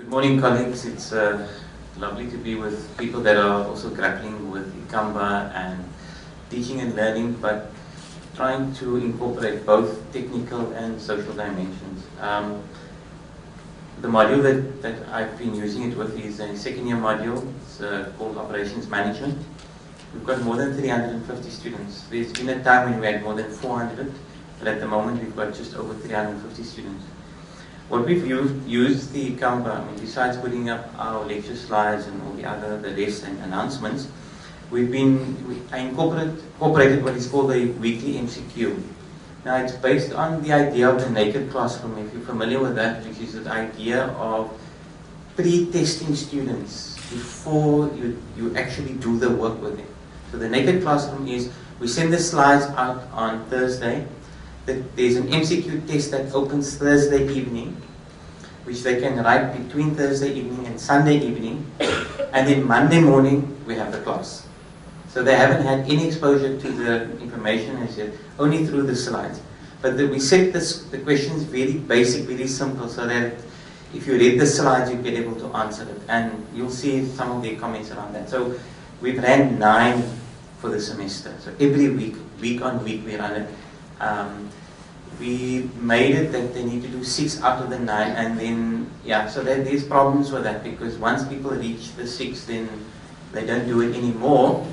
Good morning, colleagues. It's lovely to be with people that are also grappling with iKamva and teaching and learning, but trying to incorporate both technical and social dimensions. The module that I've been using it with is a second-year module. It's called Operations Management. We've got more than 350 students. There's been a time when we had more than 400, but at the moment we've got just over 350 students. What we've used the iKamva, besides putting up our lecture slides and all the rest and announcements, I incorporated what is called a weekly MCQ. Now it's based on the idea of the naked classroom, if you're familiar with that, which is the idea of pre-testing students before you actually do the work with them. So the naked classroom is, we send the slides out on Thursday. There's an MCQ test that opens Thursday evening, which they can write between Thursday evening and Sunday evening, and then Monday morning we have the class. So they haven't had any exposure to the information as yet, only through the slides. But we set the questions very basic, very simple, so that if you read the slides, you'll be able to answer it. And you'll see some of the comments around that. So we've ran 9 for the semester. So every week on week, we run it. We made it that they need to do 6 out of the 9, and then, so there's problems with that, because once people reach the 6, then they don't do it anymore.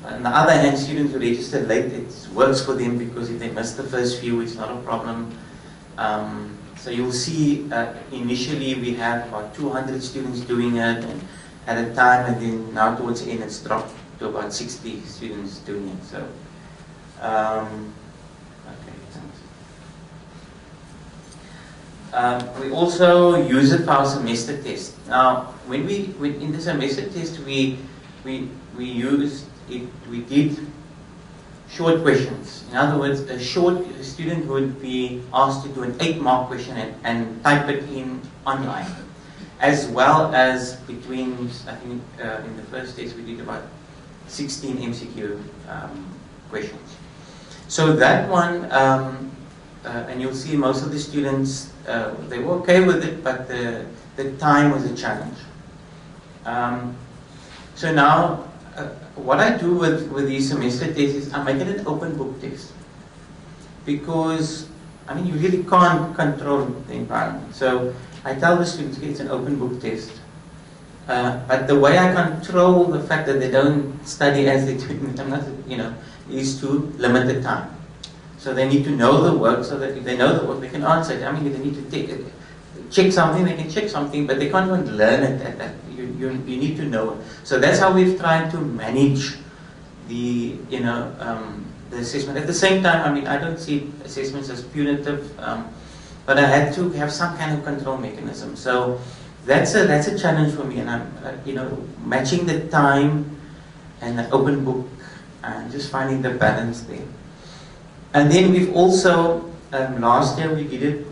On the other hand, students who register late, it works for them, because if they miss the first few, it's not a problem. So you'll see, initially we had about 200 students doing it and at a time, and then now towards the end it's dropped to about 60 students doing it. So, we also use it for our semester test. Now, when in the semester test, we did short questions. In other words, a student would be asked to do an 8-mark question and type it in online, as well as between, I think in the first test we did about 16 MCQ questions. So that one, and you'll see most of the students, they were okay with it, but the time was a challenge. So now, what I do with these semester tests is I make it an open book test, because you really can't control the environment. So I tell the students it's an open book test, but the way I control the fact that they don't study as they do, is to limit the time. So they need to know the work, so that if they know the work, they can answer it. If they need to check something, they can check something, but they can't even learn it. You need to know it. So that's how we've tried to manage the the assessment. At the same time, I don't see assessments as punitive, but I had to have some kind of control mechanism. So that's a challenge for me, and I'm matching the time and the open book and just finding the balance there. And then we've also, last year we did it,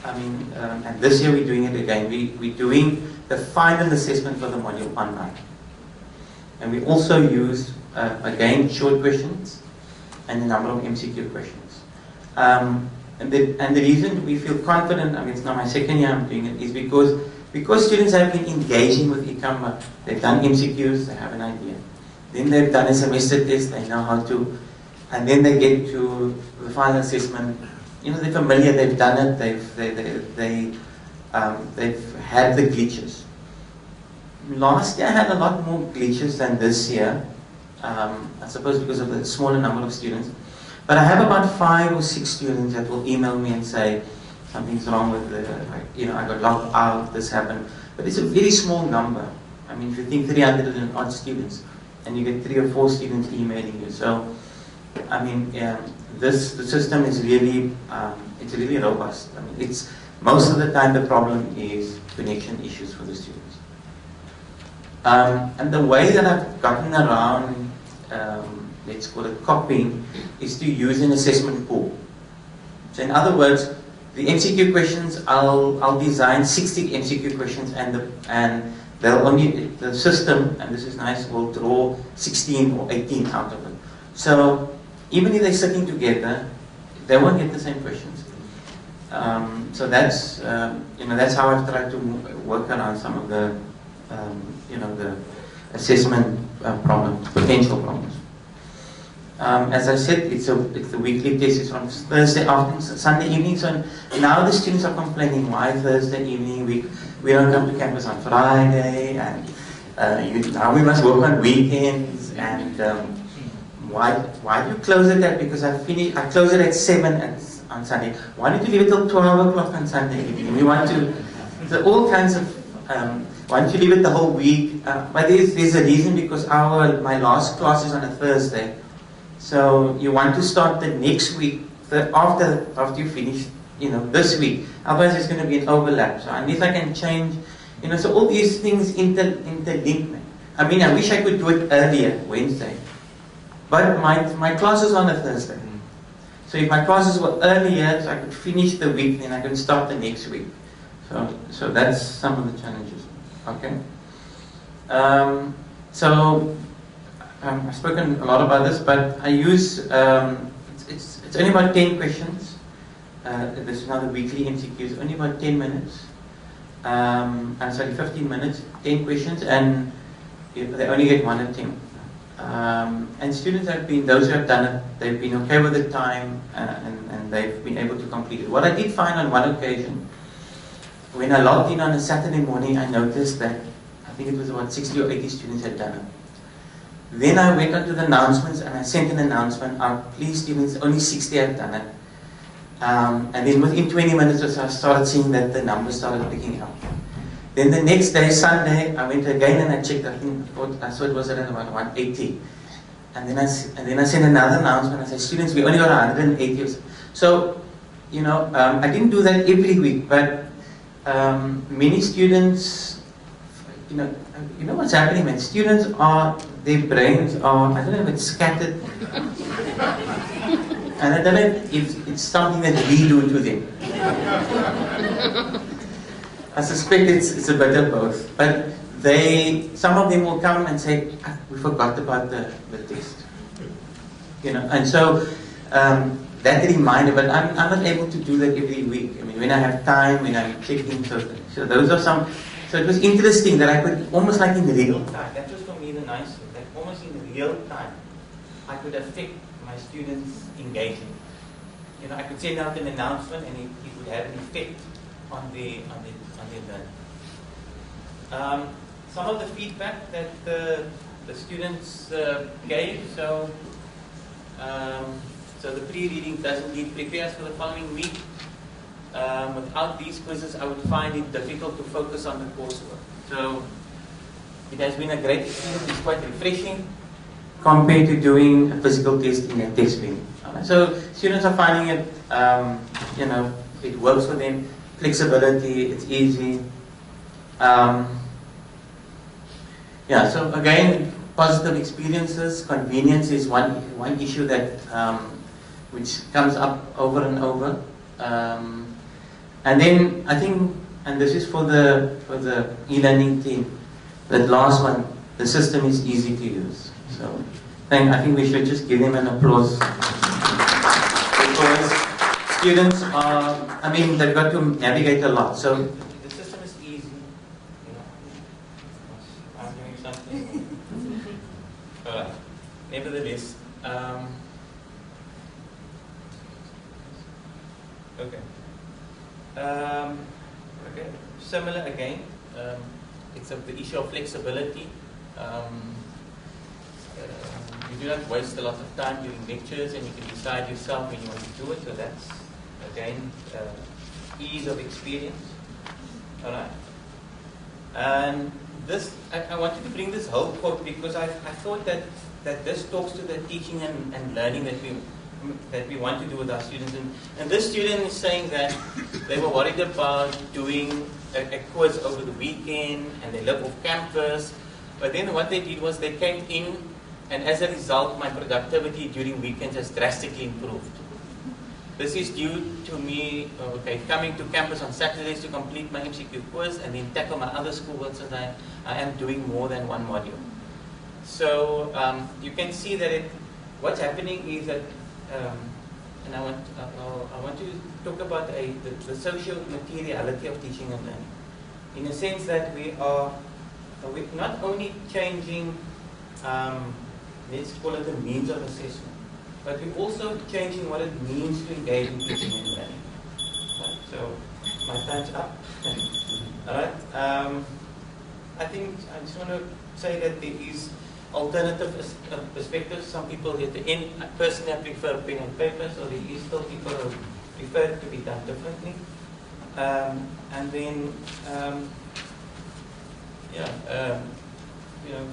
and this year we're doing it again. We're doing the final assessment for the module online. And we also use, again, short questions and a number of MCQ questions. And the reason we feel confident, it's not my second year I'm doing it, is because students have been engaging with iKamva. They've done MCQs, they have an idea. Then they've done a semester test, they know how to, and then they get to the final assessment. They're familiar, they've done it, they've had the glitches. Last year I had a lot more glitches than this year, I suppose because of the smaller number of students. But I have about 5 or 6 students that will email me and say, something's wrong with I got logged out, this happened. But it's a very small number. If you think 300 and odd students, and you get 3 or 4 students emailing you. So, the system is really, it's really robust. It's most of the time the problem is connection issues for the students. And the way that I've gotten around, let's call it copying, is to use an assessment pool. So in other words, the MCQ questions, I'll design 60 MCQ questions, and they'll only, the system, and this is nice, will draw 16 or 18 out of it. So even if they're sitting together, they won't get the same questions. So that's that's how I've tried to work around some of the the assessment problems, potential problems. As I said, it's the weekly test is on Thursday afternoon, Sunday evening. So now the students are complaining, why Thursday evening? We don't come to campus on Friday, and now we must work on weekends. And why do you close it at? Because I close it at 7 on Sunday. Why don't you leave it till 12 o'clock on Sunday evening? We want to. So all kinds of. Why don't you leave it the whole week? But there's a reason, because my last class is on a Thursday. So you want to start the next week after you finish, this week. Otherwise, there's going to be an overlap. So unless I can change, so all these things interlink. I mean, I wish I could do it earlier, Wednesday, but my class is on a Thursday. So if my classes were earlier, so I could finish the week, then I could start the next week. So that's some of the challenges. Okay. I've spoken a lot about this, but I use, it's only about 10 questions. This is now the weekly MCQs, only about 10 minutes. I'm sorry, 15 minutes, 10 questions, and they only get 1 attempt. And students those who have done it, they've been okay with the time, and they've been able to complete it. What I did find on one occasion, when I logged in on a Saturday morning, I noticed that, I think it was about 60 or 80 students had done it. Then I went on to the announcements and I sent an announcement out, please students, only 60 have done it. And then within 20 minutes or so, I started seeing that the numbers started picking up. Then the next day, Sunday, I went again and I checked, I saw it was around about 180. And then I sent another announcement, I said, students, we only got 180 or so. So, I didn't do that every week, but many students, you know what's happening, man? Students their brains are, I don't know if it's scattered. And I don't know if it's something that we do to them. I suspect it's a bit of both. But some of them will come and say, we forgot about the test. And so that reminder, but I'm not able to do that every week. I mean, when I have time, when I'm checking, so those are some. So it was interesting that I could, almost like in real time, that was for me the nice thing, that almost in real time, I could affect my students' engagement. I could send out an announcement and it would have an effect on their learning. Some of the feedback that the students gave, so the pre-reading does indeed prepare us for the following week. Without these quizzes, I would find it difficult to focus on the coursework. So it has been a great experience. It's quite refreshing compared to doing a physical test in a test venue. So students are finding it, it works for them. Flexibility, it's easy. So again, positive experiences. Convenience is one issue that which comes up over and over. And then I think, and this is for the e-learning team, that last one, the system is easy to use. So I think we should just give them an applause. Because students they've got to navigate a lot. So the system is easy. I'm doing something. Alright. Nevertheless, okay. Okay. Similar again. It's the issue of flexibility. You do not waste a lot of time during lectures, and you can decide yourself when you want to do it. So that's again ease of experience. All right. And this, I wanted to bring this whole quote because I thought that this talks to the teaching and learning that we want to do with our students. And this student is saying that they were worried about doing a quiz over the weekend and they live off campus. But then what they did was they came in, and as a result, my productivity during weekends has drastically improved. This is due to me coming to campus on Saturdays to complete my MCQ quiz and then tackle my other schoolwork, so that I am doing more than one module. So you can see that what's happening is that and I want to talk about the social materiality of teaching and learning, in a sense that we're not only changing, let's call it the means of assessment, but we're also changing what it means to engage in teaching and learning. Right, so my time's up. All right. I think I just want to say that there is alternative perspectives. Some people at the end, personally I prefer pen and paper, so there is still people who prefer it to be done differently. And then,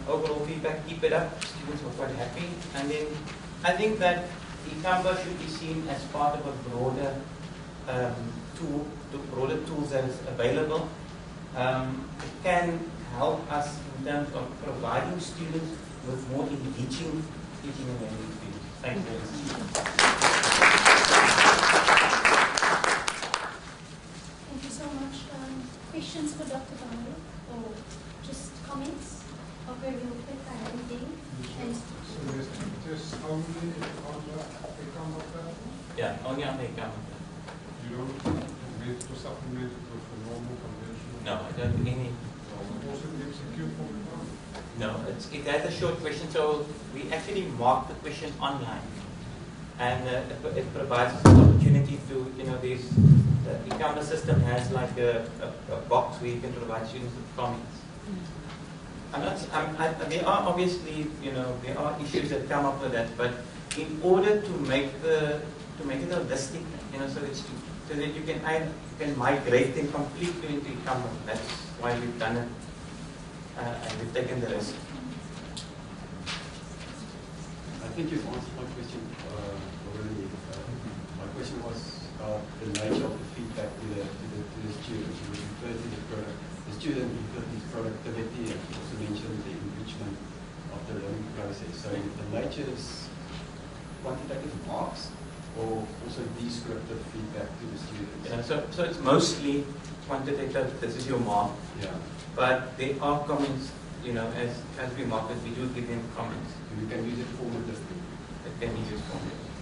overall feedback, keep it up. Students are quite happy. And then I think that eCamva should be seen as part of a broader broader tools that is available. It can help us in terms of providing students with more engaging teaching and learning experience. Thank you very much. Thank you so much. Questions for Dr. Bayat, or just comments, or very quick anything? So there's just only on the eCamva platform? Yeah, only on the eCamva. You don't need to supplement it with the normal conventional? No, I don't do any. Also MCQ format? No, it has a short question, so we actually mark the question online, and it provides us an opportunity to, the eCamva system has like a box where you can provide students with comments. There are obviously, there are issues that come up with that, but in order to make it holistic, so that you can migrate them completely into eCamva. That's why we've done it, and we've taken the risk. I think you've answered my question already. My question was about the nature of the feedback to the students. You referred to the student referred to productivity, and you also mentioned the enrichment of the learning process. So the nature is quantitative marks, or also descriptive feedback to the students? Yeah, so it's mostly quantitative. This is your mark. Yeah. But there are comments, as we mark it, we do give them comments. You can use it formatively. It can be used formatively.